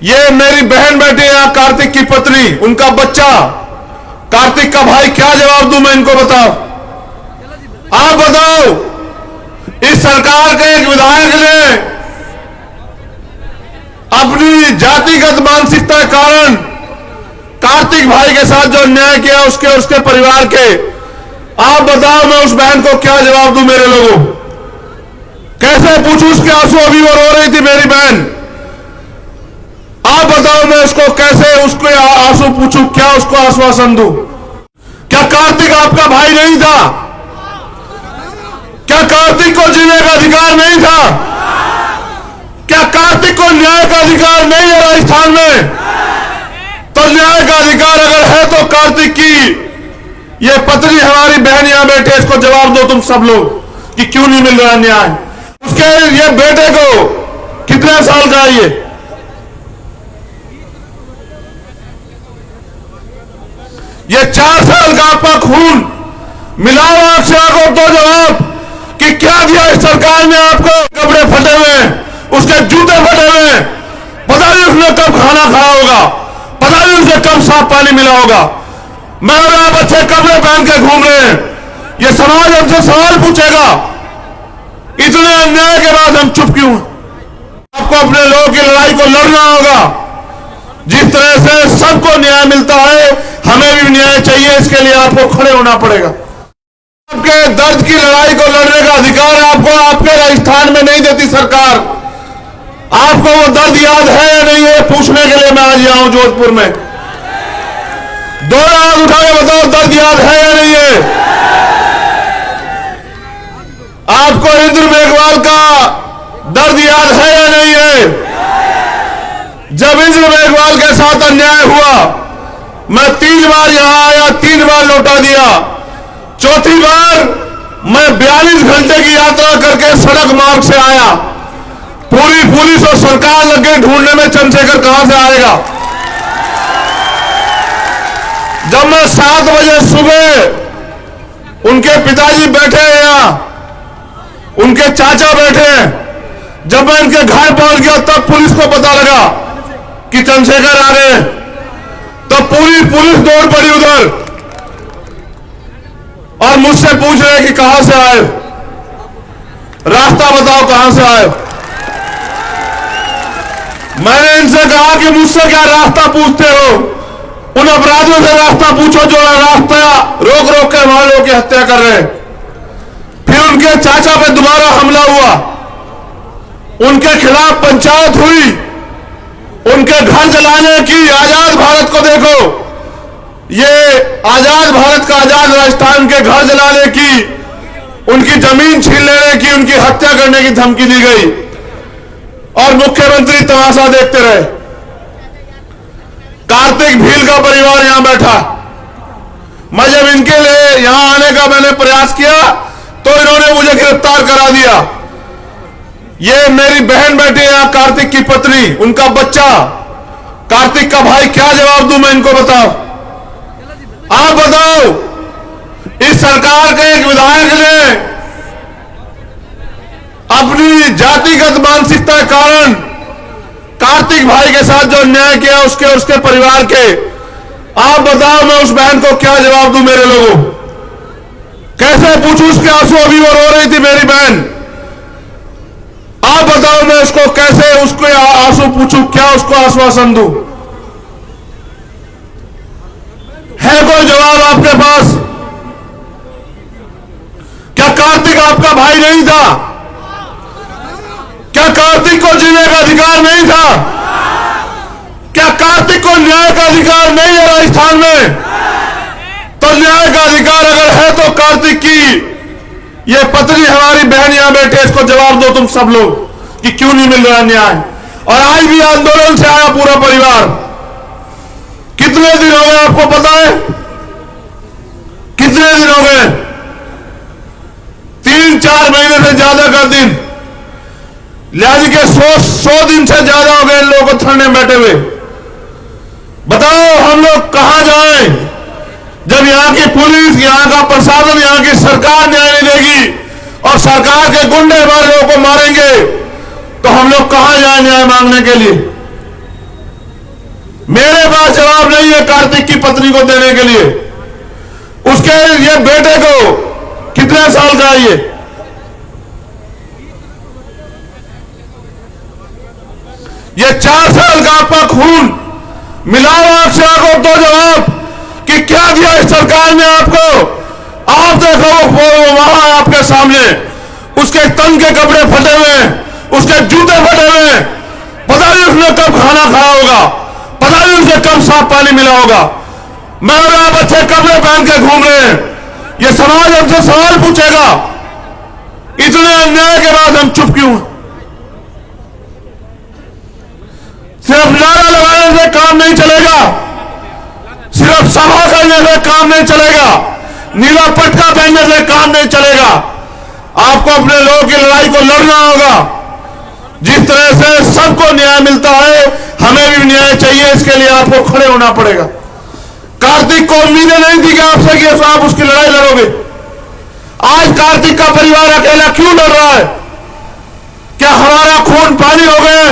ये मेरी बहन बैठी है कार्तिक की पत्नी, उनका बच्चा, कार्तिक का भाई, क्या जवाब दूं मैं इनको? बताओ, आप बताओ। इस सरकार के एक विधायक ने अपनी जातिगत मानसिकता के कारण कार्तिक भाई के साथ जो अन्याय किया उसके परिवार के, आप बताओ मैं उस बहन को क्या जवाब दूं? मेरे लोगों, कैसे पूछूं? उसके आंसू अभी वो रो रही थी मेरी बहन। आप बताओ मैं उसको कैसे उसके आंसू पूछूं? क्या उसको आश्वासन दूं? क्या कार्तिक आपका भाई नहीं था? क्या कार्तिक को जीने का अधिकार नहीं था? क्या कार्तिक को न्याय का अधिकार नहीं है राजस्थान में? तो न्याय का अधिकार अगर है तो कार्तिक की ये पत्नी, हमारी बहन यहां बैठे, इसको जवाब दो तुम सब लोग कि क्यों नहीं मिल रहा न्याय। उसके ये बेटे को कितने साल का है ये 4 साल का आपका खून मिलाओ अक्षय को तो जवाब कि क्या दिया इस सरकार ने आपको? कपड़े फटे हुए, उसके जूते फटे हुए, पता नहीं उसने कब खाना खाया होगा, पता नहीं उसे कब साफ पानी मिला होगा। मैं और आप अच्छे कपड़े पहन के घूम रहे हैं, ये समाज हमसे सवाल पूछेगा, इतने अन्याय के बाद हम चुप क्यों? आपको अपने लोगों की लड़ाई को लड़ना होगा। जिस तरह से सबको न्याय मिलता है, हमें भी न्याय चाहिए, इसके लिए आपको खड़े होना पड़ेगा। आपके दर्द की लड़ाई को लड़ने का अधिकार आपको आपके राजस्थान में नहीं देती सरकार। आपको वो दर्द याद है या नहीं है, पूछने के लिए मैं आज यहाँ हूं जोधपुर में। 2 हाथ उठा के बताओ, दर्द याद है या नहीं है? आपको इंद्र मेघवाल का दर्द याद है या नहीं है? जब इंद्र मेघवाल के साथ अन्याय हुआ, मैं 3 बार यहां आया, 3 बार लौटा दिया। चौथी बार मैं 42 घंटे की यात्रा करके सड़क मार्ग से आया। पूरी पुलिस और सरकार लग गई ढूंढने में, चंद्रशेखर कहां से आएगा। जब मैं 7 बजे सुबह, उनके पिताजी बैठे हैं यहां, उनके चाचा बैठे हैं, जब मैं उनके घर पहुंच गया तब पुलिस को पता लगा कि चंद्रशेखर आ रहे हैं। तब पूरी पुलिस दौड़ पड़ी उधर और मुझसे पूछ रहे कि कहां से आए, रास्ता बताओ कहां से आए। मैंने इनसे कहा कि मुझसे क्या रास्ता पूछते हो, उन अपराधियों से रास्ता पूछो जो रास्ता रोक रोक के हमारे लोगों की हत्या कर रहे हैं। फिर उनके चाचा पे दोबारा हमला हुआ, उनके खिलाफ पंचायत हुई, उनके घर जलाने की। आजाद भारत को देखो, ये आजाद भारत का, आजाद राजस्थान के घर जलाने की, उनकी जमीन छीन लेने की, उनकी हत्या करने की धमकी दी गई और मुख्यमंत्री तमाशा देखते रहे। कार्तिक भील का परिवार यहां बैठा। मैं जब इनके लिए यहां आने का मैंने प्रयास किया तो इन्होंने मुझे गिरफ्तार करा दिया। ये मेरी बहन बैठी है कार्तिक की पत्नी, उनका बच्चा, कार्तिक का भाई, क्या जवाब दूं मैं इनको? बताओ, आप बताओ। इस सरकार के एक विधायक ने अपनी जातिगत मानसिकता के कारण कार्तिक भाई के साथ जो अन्याय किया उसके परिवार के, आप बताओ मैं उस बहन को क्या जवाब दूं? मेरे लोगों, कैसे पूछूं? उसके आंसू अभी वो रो रही थी मेरी बहन। आप बताओ मैं उसको कैसे उसके आंसू पूछूं? क्या उसको आश्वासन दूं? है कोई जवाब आपके पास? क्या कार्तिक आपका भाई नहीं था? क्या कार्तिक को जीने का अधिकार नहीं था? क्या कार्तिक को न्याय का अधिकार नहीं है राजस्थान में? तो न्याय का अधिकार अगर है तो कार्तिक की ये पत्नी, हमारी बहन यहां बैठे, इसको जवाब दो तुम सब लोग कि क्यों नहीं मिल रहा न्याय। और आज भी आंदोलन से आया पूरा परिवार। कितने दिन हो गए आपको पता है? कितने दिन हो गए? 3-4 महीने से ज्यादा का दिन, लिहाज के 100 दिन से ज्यादा हो गए इन लोगों को धरने में बैठे हुए। बताओ हम लोग कहां जाएं जब यहां की पुलिस, यहां का प्रशासन, यहां की सरकार न्याय नहीं देगी और सरकार के गुंडे हमारे लोगों को मारेंगे, तो हम लोग कहां जाएं न्याय मांगने के लिए? नहीं है कार्तिक की पत्नी को देने के लिए। उसके ये बेटे को कितने साल का है ये 4 साल का आपका खून मिलाओ आपसे आगे तो जवाब कि क्या दिया इस सरकार ने आपको। आप देखो वो वहां आपके सामने उसके तन के कपड़े फटे हुए, उसके जूते फटे हुए, पता नहीं उसने कब खाना खाया होगा, पता नहीं उसे कब साफ पानी मिला होगा। मगर आप अच्छे कपड़े पहन के घूम रहे हैं। ये समाज हमसे सवाल पूछेगा, इतने अन्याय के बाद हम चुप क्यों हैं? सिर्फ नारा लगाने से काम नहीं चलेगा, सिर्फ सभा करने से काम नहीं चलेगा, नीला पटका पहनने से काम नहीं चलेगा। आपको अपने लोगों की लड़ाई को लड़ना होगा। जिस तरह से सबको न्याय मिलता है, हमें भी न्याय चाहिए, इसके लिए आपको खड़े होना पड़ेगा। कार्तिक को उम्मीदें नहीं थी कि आपसे कि आप उसकी लड़ाई लड़ोगे। आज कार्तिक का परिवार अकेला क्यों लड़ रहा है? क्या हमारा खून पानी हो गए?